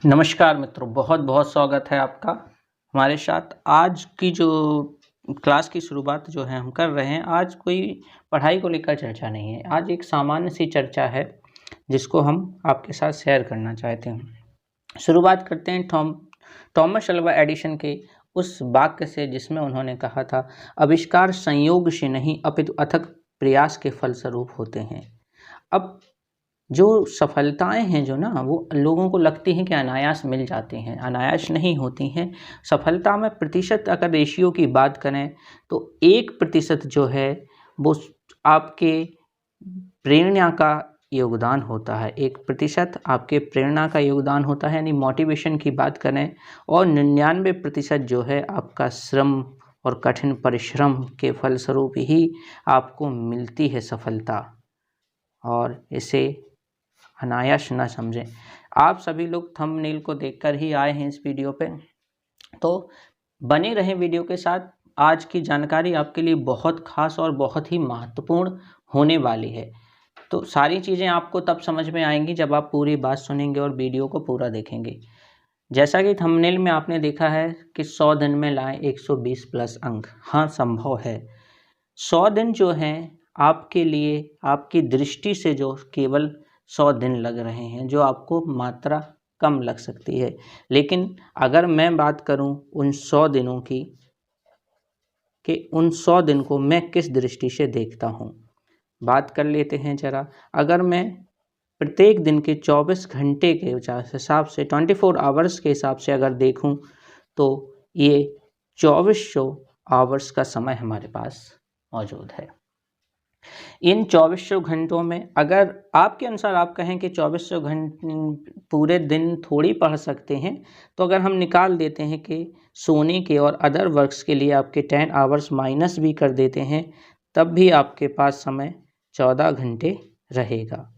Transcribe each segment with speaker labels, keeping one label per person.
Speaker 1: नमस्कार मित्रों, बहुत बहुत स्वागत है आपका हमारे साथ। आज की जो क्लास की शुरुआत जो है हम कर रहे हैं, आज कोई पढ़ाई को लेकर चर्चा नहीं है। आज एक सामान्य सी चर्चा है जिसको हम आपके साथ शेयर करना चाहते हैं। शुरुआत करते हैं थॉमस अल्वा एडिसन के उस वाक्य से जिसमें उन्होंने कहा था, आविष्कार संयोग से नहीं अपितु अथक प्रयास के फलस्वरूप होते हैं। अब जो सफलताएं हैं जो ना, वो लोगों को लगती हैं कि अनायास मिल जाती हैं, अनायास नहीं होती हैं। सफलता में प्रतिशत अगर रेशियो की बात करें तो 1% जो है वो आपके प्रेरणा का योगदान होता है। 1% आपके प्रेरणा का योगदान होता है, यानी मोटिवेशन की बात करें, और 99% जो है आपका श्रम और कठिन परिश्रम के फलस्वरूप ही आपको मिलती है सफलता। और इसे अनायास न समझें। आप सभी लोग थंबनेल को देखकर ही आए हैं इस वीडियो पे, तो बने रहें वीडियो के साथ। आज की जानकारी आपके लिए बहुत खास और बहुत ही महत्वपूर्ण होने वाली है। तो सारी चीज़ें आपको तब समझ में आएंगी जब आप पूरी बात सुनेंगे और वीडियो को पूरा देखेंगे। जैसा कि थंबनेल में आपने देखा है कि 100 दिन में लाएं 120 प्लस अंक। हाँ, संभव है। 100 दिन जो हैं आपके लिए, आपकी दृष्टि से जो केवल 100 दिन लग रहे हैं, जो आपको मात्रा कम लग सकती है, लेकिन अगर मैं बात करूं उन 100 दिनों की, कि उन 100 दिन को मैं किस दृष्टि से देखता हूं, बात कर लेते हैं जरा। अगर मैं प्रत्येक दिन के 24 घंटे के हिसाब से, 24 आवर्स के हिसाब से अगर देखूं, तो ये 2400 आवर्स का समय हमारे पास मौजूद है। इन 2400 घंटों में अगर आपके अनुसार आप कहें कि 2400 घंटे पूरे दिन थोड़ी पढ़ सकते हैं, तो अगर हम निकाल देते हैं कि सोने के और अदर वर्क्स के लिए आपके 10 आवर्स माइनस भी कर देते हैं, तब भी आपके पास समय 14 घंटे रहेगा।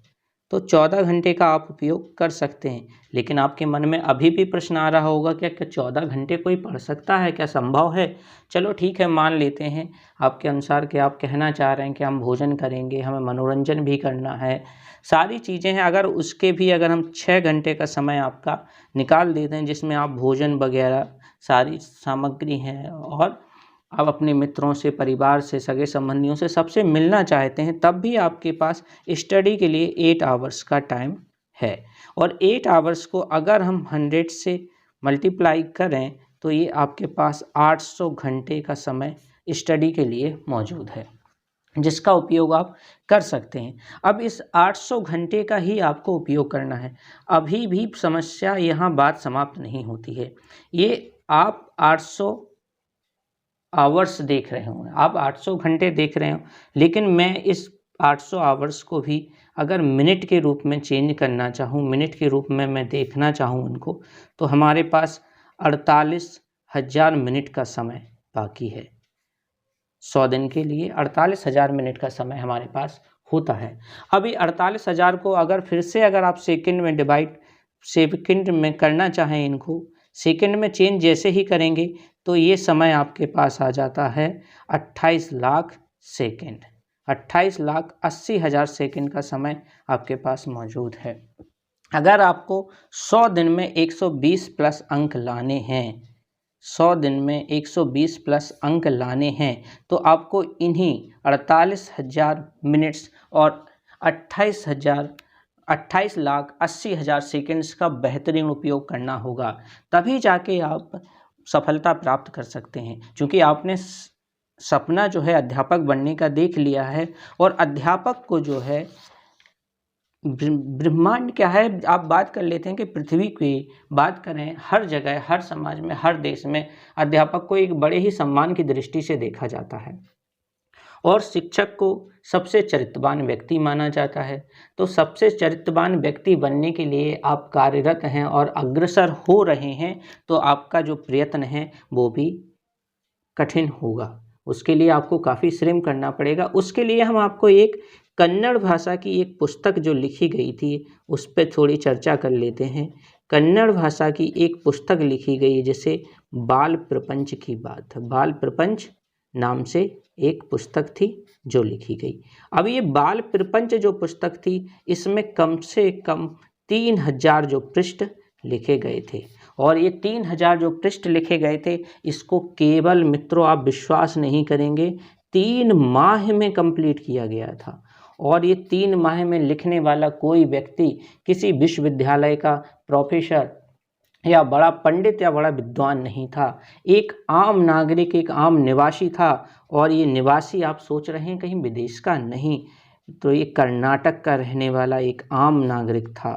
Speaker 1: तो 14 घंटे का आप उपयोग कर सकते हैं। लेकिन आपके मन में अभी भी प्रश्न आ रहा होगा, क्या 14 घंटे कोई पढ़ सकता है, क्या संभव है? चलो ठीक है, मान लेते हैं आपके अनुसार कि आप कहना चाह रहे हैं कि हम भोजन करेंगे, हमें मनोरंजन भी करना है, सारी चीज़ें हैं। अगर उसके भी अगर हम 6 घंटे का समय आपका निकाल देते हैं, जिसमें आप भोजन वगैरह सारी सामग्री हैं, और आप अपने मित्रों से, परिवार से, सगे संबंधियों से सबसे मिलना चाहते हैं, तब भी आपके पास स्टडी के लिए 8 आवर्स का टाइम है। और 8 आवर्स को अगर हम 100 से मल्टीप्लाई करें तो ये आपके पास 800 घंटे का समय स्टडी के लिए मौजूद है, जिसका उपयोग आप कर सकते हैं। अब इस 800 घंटे का ही आपको उपयोग करना है। अभी भी समस्या, यहाँ बात समाप्त नहीं होती है। ये आप 800 आवर्स देख रहे हों, आप 800 घंटे देख रहे हो, लेकिन मैं इस 800 आवर्स को भी अगर मिनट के रूप में चेंज करना चाहूँ, मिनट के रूप में मैं देखना चाहूँ उनको, तो हमारे पास 48,000 मिनट का समय बाकी है। 100 दिन के लिए 48,000 मिनट का समय हमारे पास होता है। अभी 48,000 को अगर फिर से अगर आप सेकंड में डिवाइड, सेकंड में करना चाहें, इनको सेकंड में चेंज जैसे ही करेंगे, तो ये समय आपके पास आ जाता है 28 लाख सेकंड। 28,80,000 सेकंड का समय आपके पास मौजूद है। अगर आपको 100 दिन में 120 प्लस अंक लाने हैं, 100 दिन में 120 प्लस अंक लाने हैं, तो आपको इन्हीं 48,000 मिनट्स और 28,80,000 सेकंड्स का बेहतरीन उपयोग करना होगा। तभी जाके आप सफलता प्राप्त कर सकते हैं। क्योंकि आपने सपना जो है अध्यापक बनने का देख लिया है, और अध्यापक को जो है, ब्रह्मांड क्या है, आप बात कर लेते हैं कि पृथ्वी की बात करें, हर जगह, हर समाज में, हर देश में अध्यापक को एक बड़े ही सम्मान की दृष्टि से देखा जाता है, और शिक्षक को सबसे चरित्रवान व्यक्ति माना जाता है। तो सबसे चरित्रवान व्यक्ति बनने के लिए आप कार्यरत हैं और अग्रसर हो रहे हैं, तो आपका जो प्रयत्न है वो भी कठिन होगा। उसके लिए आपको काफ़ी श्रम करना पड़ेगा। उसके लिए हम आपको एक कन्नड़ भाषा की एक पुस्तक जो लिखी गई थी, उस पर थोड़ी चर्चा कर लेते हैं। कन्नड़ भाषा की एक पुस्तक लिखी गई जिसे बाल प्रपंच की बात, बाल प्रपंच नाम से एक पुस्तक थी जो लिखी गई। अब ये बाल प्रपंच जो पुस्तक थी, इसमें कम से कम 3,000 जो पृष्ठ लिखे गए थे। और ये 3000 जो पृष्ठ लिखे गए थे, इसको केवल मित्रों आप विश्वास नहीं करेंगे 3 माह में कंप्लीट किया गया था। और ये 3 माह में लिखने वाला कोई व्यक्ति किसी विश्वविद्यालय का प्रोफेसर या बड़ा पंडित या बड़ा विद्वान नहीं था, एक आम नागरिक, एक आम निवासी था। और ये निवासी आप सोच रहे हैं कहीं विदेश का नहीं, तो ये कर्नाटक का रहने वाला एक आम नागरिक था।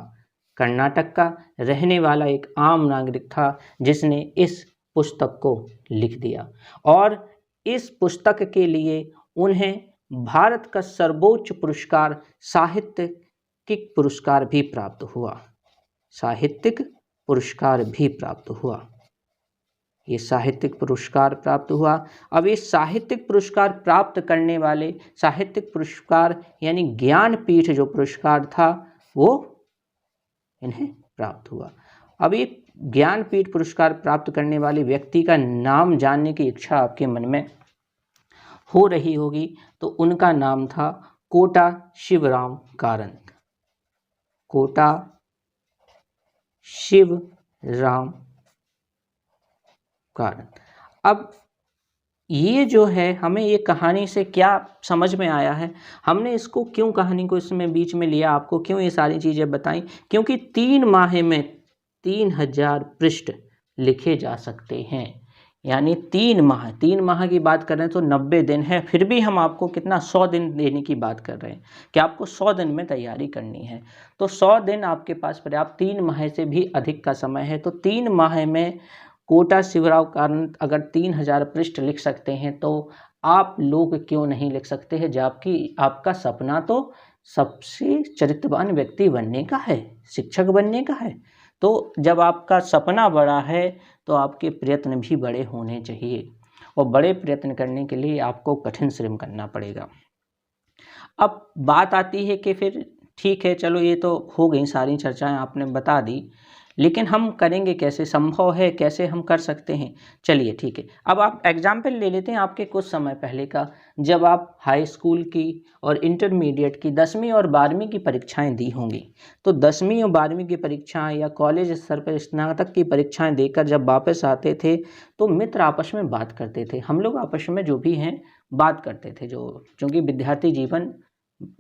Speaker 1: कर्नाटक का रहने वाला एक आम नागरिक था जिसने इस पुस्तक को लिख दिया। और इस पुस्तक के लिए उन्हें भारत का सर्वोच्च पुरस्कार साहित्यिक पुरस्कार भी प्राप्त हुआ। साहित्यिक पुरस्कार भी प्राप्त हुआ। ये साहित्यिक पुरस्कार प्राप्त हुआ। अब इस साहित्यिक पुरस्कार प्राप्त करने वाले, साहित्यिक पुरस्कार यानी ज्ञानपीठ जो पुरस्कार था वो इन्हें प्राप्त हुआ। अब ये ज्ञानपीठ पुरस्कार प्राप्त करने वाले व्यक्ति का नाम जानने की इच्छा आपके मन में हो रही होगी, तो उनका नाम था कोटा शिवराम कारंत। कोटा शिवराम कारंत। अब ये जो है, हमें ये कहानी से क्या समझ में आया है, हमने इसको क्यों कहानी को इसमें बीच में लिया, आपको क्यों ये सारी चीज़ें बताई, क्योंकि 3 माह में 3000 पृष्ठ लिखे जा सकते हैं। यानी 3 माह की बात कर रहे हैं तो 90 दिन है, फिर भी हम आपको कितना 100 दिन देने की बात कर रहे हैं कि आपको 100 दिन में तैयारी करनी है। तो 100 दिन आपके पास पर्याप्त, 3 माह से भी अधिक का समय है। तो 3 माह में कोटा शिवराम कारंत अगर 3000 पृष्ठ लिख सकते हैं तो आप लोग क्यों नहीं लिख सकते हैं, जबकि आपका सपना तो सबसे चरित्रवान व्यक्ति बनने का है, शिक्षक बनने का है। तो जब आपका सपना बड़ा है तो आपके प्रयत्न भी बड़े होने चाहिए, और बड़े प्रयत्न करने के लिए आपको कठिन श्रम करना पड़ेगा। अब बात आती है कि फिर ठीक है, चलो ये तो हो गई सारी चर्चाएं आपने बता दी, लेकिन हम करेंगे कैसे, संभव है कैसे हम कर सकते हैं। चलिए ठीक है, अब आप एग्जाम्पल ले लेते हैं आपके कुछ समय पहले का, जब आप हाई स्कूल की और इंटरमीडिएट की 10वीं और 12वीं की परीक्षाएं दी होंगी। तो 10वीं और 12वीं की परीक्षाएं या कॉलेज स्तर पर स्नातक की परीक्षाएं देकर जब वापस आते थे तो मित्र आपस में बात करते थे, हम लोग आपस में जो भी हैं बात करते थे। जो क्योंकि विद्यार्थी जीवन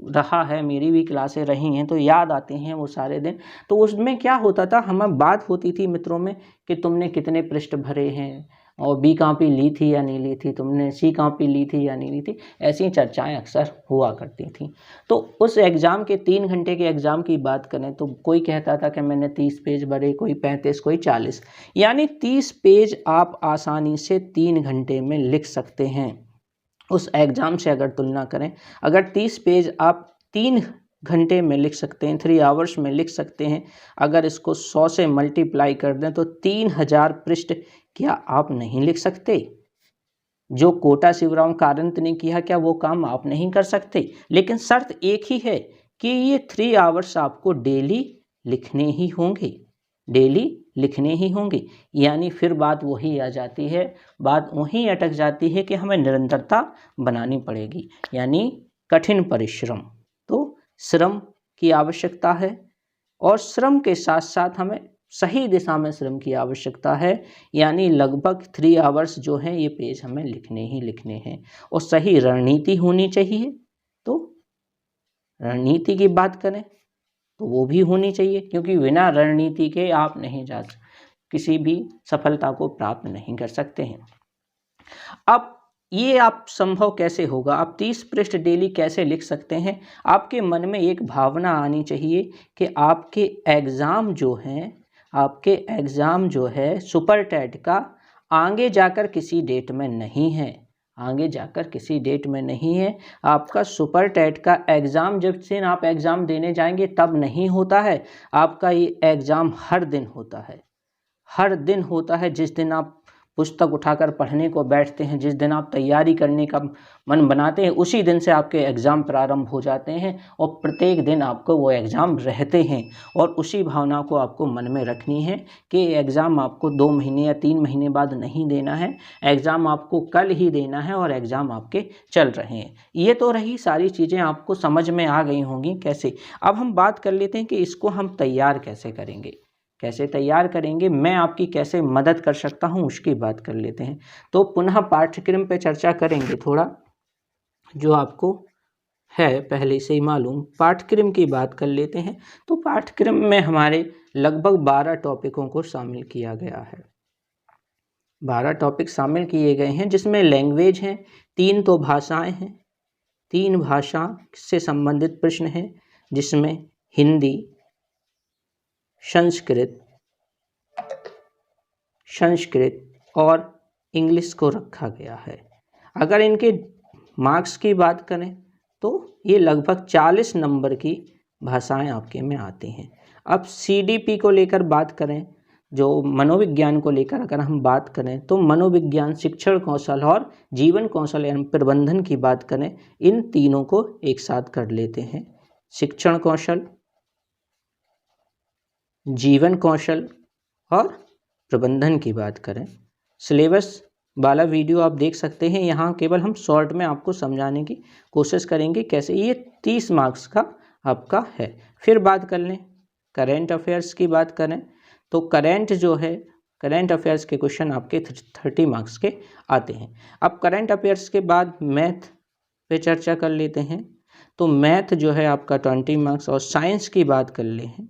Speaker 1: रहा है, मेरी भी क्लासें रही हैं तो याद आते हैं वो सारे दिन। तो उसमें क्या होता था, हमें बात होती थी मित्रों में कि तुमने कितने पृष्ठ भरे हैं, और बी कॉपी ली थी या नहीं ली थी, तुमने सी कॉपी ली थी या नहीं ली थी, ऐसी चर्चाएं अक्सर हुआ करती थी। तो उस एग्ज़ाम के 3 घंटे के एग्ज़ाम की बात करें तो कोई कहता था कि मैंने 30 पेज भरे, कोई 35, कोई 40, यानी 30 पेज आप आसानी से 3 घंटे में लिख सकते हैं। उस एग्ज़ाम से अगर तुलना करें, अगर 30 पेज आप 3 घंटे में लिख सकते हैं, 3 आवर्स में लिख सकते हैं, अगर इसको 100 से मल्टीप्लाई कर दें तो 3000 पृष्ठ क्या आप नहीं लिख सकते? जो कोटा शिवराम कारंत ने किया, क्या वो काम आप नहीं कर सकते? लेकिन शर्त एक ही है कि ये 3 आवर्स आपको डेली लिखने ही होंगे, डेली लिखने ही होंगे। यानी फिर बात वही आ जाती है, बात वहीं अटक जाती है कि हमें निरंतरता बनानी पड़ेगी, यानी कठिन परिश्रम। तो श्रम की आवश्यकता है, और श्रम के साथ साथ हमें सही दिशा में श्रम की आवश्यकता है। यानी लगभग 3 आवर्स जो हैं ये पेज हमें लिखने ही लिखने हैं, और सही रणनीति होनी चाहिए। तो रणनीति की बात करें तो वो भी होनी चाहिए, क्योंकि बिना रणनीति के आप नहीं जा किसी भी सफलता को प्राप्त नहीं कर सकते हैं। अब ये आप संभव कैसे होगा, आप 30 पृष्ठ डेली कैसे लिख सकते हैं? आपके मन में एक भावना आनी चाहिए कि आपके एग्ज़ाम जो हैं, आपके एग्ज़ाम जो है सुपर टेट का आगे जाकर किसी डेट में नहीं है, आगे जाकर किसी डेट में नहीं है। आपका सुपर टेट का एग्ज़ाम जब से आप एग्ज़ाम देने जाएंगे तब नहीं होता है, आपका ये एग्ज़ाम हर दिन होता है, हर दिन होता है। जिस दिन आप पुस्तक उठाकर पढ़ने को बैठते हैं, जिस दिन आप तैयारी करने का मन बनाते हैं, उसी दिन से आपके एग्ज़ाम प्रारंभ हो जाते हैं, और प्रत्येक दिन आपको वो एग्ज़ाम रहते हैं। और उसी भावना को आपको मन में रखनी है कि एग्ज़ाम आपको 2 महीने या 3 महीने बाद नहीं देना है, एग्ज़ाम आपको कल ही देना है, और एग्ज़ाम आपके चल रहे हैं। ये तो रही सारी चीज़ें, आपको समझ में आ गई होंगी कैसे। अब हम बात कर लेते हैं कि इसको हम तैयार कैसे करेंगे, कैसे तैयार करेंगे, मैं आपकी कैसे मदद कर सकता हूँ, उसकी बात कर लेते हैं। तो पुनः पाठ्यक्रम पे चर्चा करेंगे थोड़ा, जो आपको है पहले से ही मालूम। पाठ्यक्रम की बात कर लेते हैं। तो पाठ्यक्रम में हमारे लगभग 12 टॉपिकों को शामिल किया गया है। 12 टॉपिक शामिल किए गए हैं, जिसमें लैंग्वेज हैं, 3 तो भाषाएं हैं, 3 भाषा से संबंधित प्रश्न हैं, जिसमें हिंदी, संस्कृत और इंग्लिश को रखा गया है। अगर इनके मार्क्स की बात करें तो ये लगभग 40 नंबर की भाषाएं आपके में आती हैं। अब CDP को लेकर बात करें, जो मनोविज्ञान को लेकर अगर हम बात करें, तो मनोविज्ञान, शिक्षण कौशल और जीवन कौशल एवं प्रबंधन की बात करें, इन तीनों को एक साथ कर लेते हैं। शिक्षण कौशल, जीवन कौशल और प्रबंधन की बात करें, सिलेबस वाला वीडियो आप देख सकते हैं। यहाँ केवल हम शॉर्ट में आपको समझाने की कोशिश करेंगे कैसे। ये 30 मार्क्स का आपका है। फिर बात कर लें करेंट अफेयर्स की बात करें, तो करेंट जो है, करेंट अफेयर्स के क्वेश्चन आपके 30 मार्क्स के आते हैं। अब करेंट अफेयर्स के बाद मैथ पे चर्चा कर लेते हैं। तो मैथ जो है आपका 20 मार्क्स, और साइंस की बात कर ले हैं,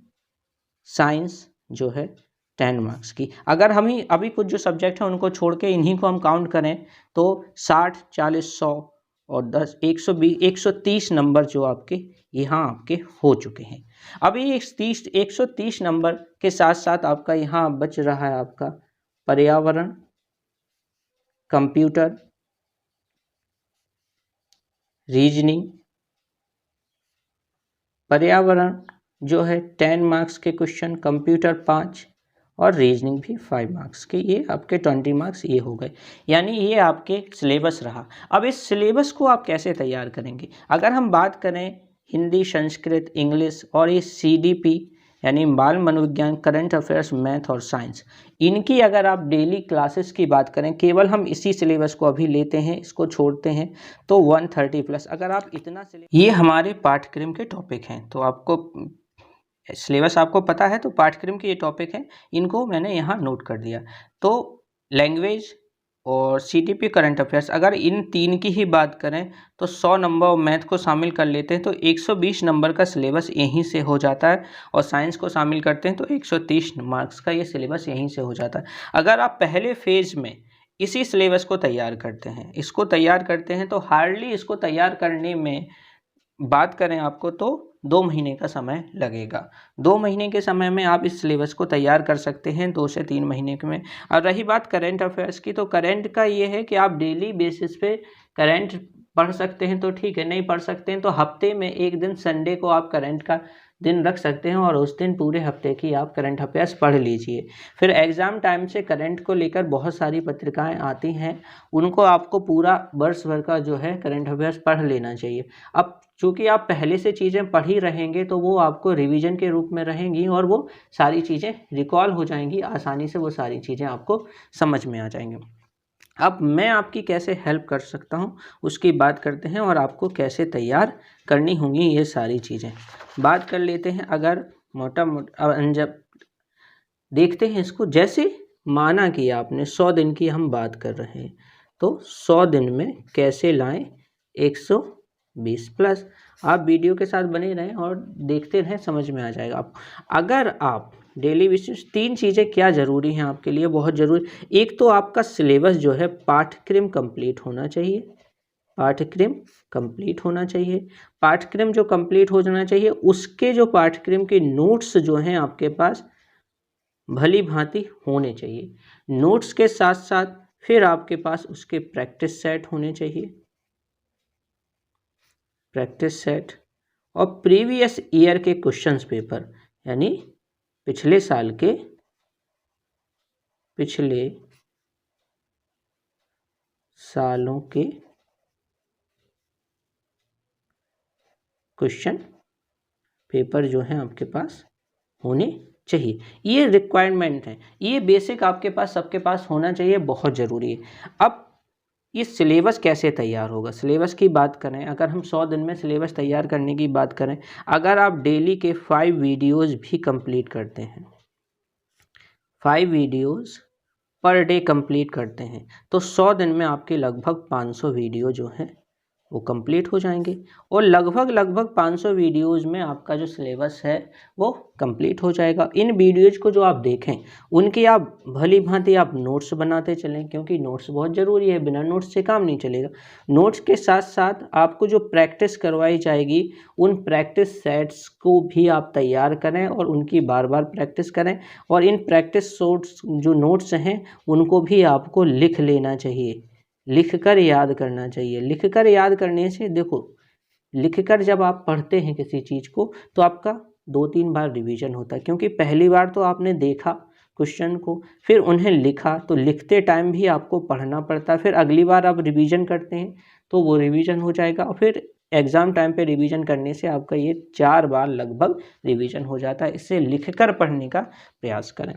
Speaker 1: साइंस जो है 10 मार्क्स की। अगर हम ही अभी कुछ जो सब्जेक्ट हैं उनको छोड़ के इन्हीं को हम काउंट करें तो 60, 40, 100 और 10, 120, 130 नंबर जो आपके यहाँ आपके हो चुके हैं। अभी 130 नंबर के साथ साथ आपका यहाँ बच रहा है आपका पर्यावरण, कंप्यूटर, रीजनिंग। पर्यावरण जो है 10 मार्क्स के क्वेश्चन, कंप्यूटर 5 और रीजनिंग भी 5 मार्क्स के। ये आपके 20 मार्क्स ये हो गए, यानी ये आपके सिलेबस रहा। अब इस सिलेबस को आप कैसे तैयार करेंगे? अगर हम बात करें हिंदी, संस्कृत, इंग्लिश और ये CDP यानी बाल मनोविज्ञान, करंट अफेयर्स, मैथ और साइंस, इनकी अगर आप डेली क्लासेस की बात करें, केवल हम इसी सिलेबस को अभी लेते हैं, इसको छोड़ते हैं, तो 130+। अगर आप इतना ये हमारे पाठ्यक्रम के टॉपिक हैं। तो आपको सिलेबस आपको पता है, तो पाठ्यक्रम के ये टॉपिक हैं, इनको मैंने यहाँ नोट कर दिया। तो लैंग्वेज और CDP करंट अफेयर्स, अगर इन 3 की ही बात करें तो 100 नंबर और मैथ को शामिल कर लेते हैं तो 120 नंबर का सिलेबस यहीं से हो जाता है, और साइंस को शामिल करते हैं तो 130 मार्क्स का ये सिलेबस यहीं से हो जाता है। अगर आप पहले फेज में इसी सिलेबस को तैयार करते हैं, इसको तैयार करते हैं, तो हार्डली इसको तैयार करने में बात करें आपको तो 2 महीने का समय लगेगा। 2 महीने के समय में आप इस सिलेबस को तैयार कर सकते हैं, 2 से 3 महीने में। और रही बात करंट अफेयर्स की, तो करंट का ये है कि आप डेली बेसिस पे करंट पढ़ सकते हैं तो ठीक है, नहीं पढ़ सकते हैं तो हफ्ते में एक दिन संडे को आप करंट का दिन रख सकते हैं, और उस दिन पूरे हफ्ते की आप करंट अफेयर्स पढ़ लीजिए। फिर एग्ज़ाम टाइम से करंट को लेकर बहुत सारी पत्रिकाएं आती हैं, उनको आपको पूरा वर्ष भर का जो है करंट अफेयर्स पढ़ लेना चाहिए। अब चूँकि आप पहले से चीज़ें पढ़ ही रहेंगे तो वो आपको रिवीजन के रूप में रहेंगी, और वो सारी चीज़ें रिकॉल हो जाएंगी, आसानी से वो सारी चीज़ें आपको समझ में आ जाएंगी। अब मैं आपकी कैसे हेल्प कर सकता हूँ उसकी बात करते हैं, और आपको कैसे तैयार करनी होंगी ये सारी चीज़ें बात कर लेते हैं। अगर मोटा जब देखते हैं इसको, जैसे माना कि आपने 100 दिन की हम बात कर रहे हैं, तो 100 दिन में कैसे लाएं 120+। आप वीडियो के साथ बने रहें और देखते रहें, समझ में आ जाएगा आपको। अगर आप डेली बेसिस 3 चीज़ें क्या ज़रूरी हैं आपके लिए, बहुत ज़रूरी। एक तो आपका सिलेबस जो है पाठ्यक्रम कंप्लीट होना चाहिए, पाठ्यक्रम कंप्लीट होना चाहिए। पाठ्यक्रम जो कंप्लीट हो जाना चाहिए, उसके जो पाठ्यक्रम के नोट्स जो हैं आपके पास भली भांति होने चाहिए। नोट्स के साथ साथ फिर आपके पास उसके प्रैक्टिस सेट होने चाहिए, प्रैक्टिस सेट, और प्रीवियस ईयर के क्वेश्चंस पेपर, यानी पिछले साल के, पिछले सालों के क्वेश्चन पेपर जो हैं आपके पास होने चाहिए। ये रिक्वायरमेंट है, ये बेसिक आपके पास सबके पास होना चाहिए, बहुत ज़रूरी है। अब ये सिलेबस कैसे तैयार होगा, सिलेबस की बात करें, अगर हम 100 दिन में सिलेबस तैयार करने की बात करें, अगर आप डेली के 5 वीडियोज़ भी कंप्लीट करते हैं, 5 वीडियोस पर डे कंप्लीट करते हैं तो 100 दिन में आपके लगभग 500 वीडियो जो हैं वो कंप्लीट हो जाएंगे। और लगभग 500 वीडियोज़ में आपका जो सिलेबस है वो कंप्लीट हो जाएगा। इन वीडियोज़ को जो आप देखें उनकी आप भली भांति आप नोट्स बनाते चलें, क्योंकि नोट्स बहुत ज़रूरी है, बिना नोट्स से काम नहीं चलेगा। नोट्स के साथ साथ आपको जो प्रैक्टिस करवाई जाएगी उन प्रैक्टिस सेट्स को भी आप तैयार करें और उनकी बार बार प्रैक्टिस करें। और इन प्रैक्टिस जो नोट्स हैं उनको भी आपको लिख लेना चाहिए, लिखकर याद करना चाहिए। लिखकर याद करने से देखो, लिखकर जब आप पढ़ते हैं किसी चीज़ को तो आपका 2-3 बार रिवीजन होता है, क्योंकि पहली बार तो आपने देखा क्वेश्चन को, फिर उन्हें लिखा, तो लिखते टाइम भी आपको पढ़ना पड़ता है। फिर अगली बार आप रिवीजन करते हैं तो वो रिवीजन हो जाएगा, और फिर एग्ज़ाम टाइम पे रिवीजन करने से आपका ये 4 बार लगभग रिवीजन हो जाता है। इससे लिखकर पढ़ने का प्रयास करें।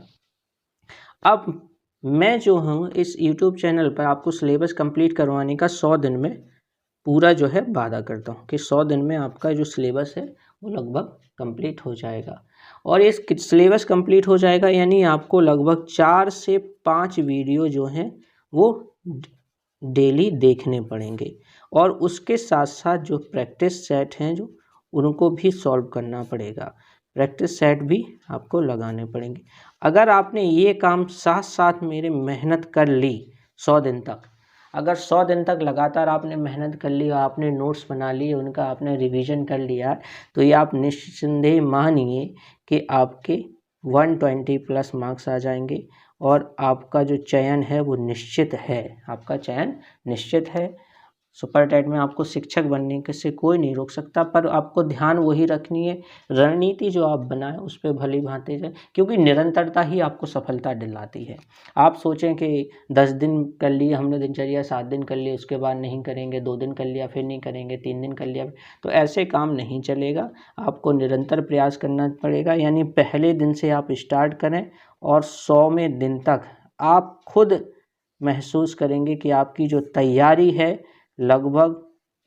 Speaker 1: अब मैं जो हूँ इस YouTube चैनल पर आपको सिलेबस कंप्लीट करवाने का 100 दिन में पूरा जो है वादा करता हूँ कि 100 दिन में आपका जो सिलेबस है वो लगभग कंप्लीट हो जाएगा। और इस सिलेबस कंप्लीट हो जाएगा यानी आपको लगभग 4 से 5 वीडियो जो हैं वो डेली देखने पड़ेंगे, और उसके साथ साथ जो प्रैक्टिस सेट हैं जो उनको भी सॉल्व करना पड़ेगा। प्रैक्टिस सेट भी आपको लगाने पड़ेंगे। अगर आपने ये काम साथ साथ मेरे मेहनत कर ली 100 दिन तक, अगर 100 दिन तक लगातार आपने मेहनत कर ली, आपने नोट्स बना लिए, उनका आपने रिवीजन कर लिया, तो ये आप निस्संदेह मानिए कि आपके 120 प्लस मार्क्स आ जाएंगे और आपका जो चयन है वो निश्चित है, आपका चयन निश्चित है। सुपर टेट में आपको शिक्षक बनने के से कोई नहीं रोक सकता, पर आपको ध्यान वही रखनी है, रणनीति जो आप बनाएं उस पर भली भांति जाए, क्योंकि निरंतरता ही आपको सफलता दिलाती है। आप सोचें कि 10 दिन कर लिया हमने दिनचर्या, 7 दिन कर लिया उसके बाद नहीं करेंगे, 2 दिन कर लिया फिर नहीं करेंगे, 3 दिन कर लिया, तो ऐसे काम नहीं चलेगा। आपको निरंतर प्रयास करना पड़ेगा, यानी पहले दिन से आप स्टार्ट करें और 100वें दिन तक आप खुद महसूस करेंगे कि आपकी जो तैयारी है लगभग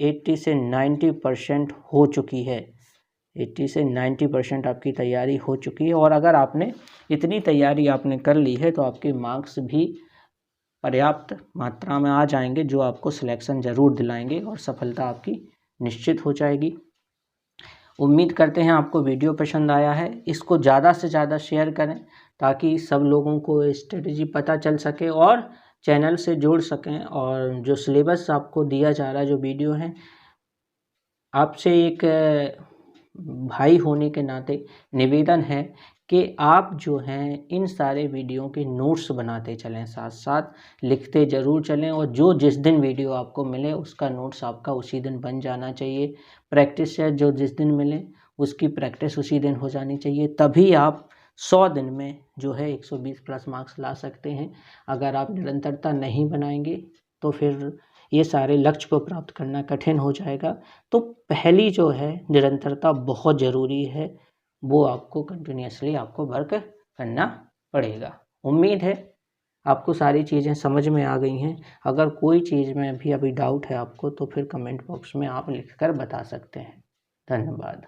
Speaker 1: 80 से 90% हो चुकी है। 80 से 90% आपकी तैयारी हो चुकी है, और अगर आपने इतनी तैयारी आपने कर ली है तो आपके मार्क्स भी पर्याप्त मात्रा में आ जाएंगे, जो आपको सिलेक्शन ज़रूर दिलाएंगे और सफलता आपकी निश्चित हो जाएगी। उम्मीद करते हैं आपको वीडियो पसंद आया है। इसको ज़्यादा से ज़्यादा शेयर करें ताकि सब लोगों को स्ट्रेटजी पता चल सके और चैनल से जुड़ सकें। और जो सिलेबस आपको दिया जा रहा है, जो वीडियो है, आपसे एक भाई होने के नाते निवेदन है कि आप जो हैं इन सारे वीडियो के नोट्स बनाते चलें, साथ साथ लिखते ज़रूर चलें, और जो जिस दिन वीडियो आपको मिले उसका नोट्स आपका उसी दिन बन जाना चाहिए। प्रैक्टिस सेट जो जिस दिन मिले उसकी प्रैक्टिस उसी दिन हो जानी चाहिए, तभी आप 100 दिन में जो है 120 प्लस मार्क्स ला सकते हैं। अगर आप निरंतरता नहीं बनाएंगे तो फिर ये सारे लक्ष्य को प्राप्त करना कठिन हो जाएगा। तो पहली जो है निरंतरता बहुत ज़रूरी है, वो आपको कंटिन्यूसली आपको वर्क करना पड़ेगा। उम्मीद है आपको सारी चीज़ें समझ में आ गई हैं। अगर कोई चीज़ में भी अभी डाउट है आपको तो फिर कमेंट बॉक्स में आप लिखकर बता सकते हैं। धन्यवाद।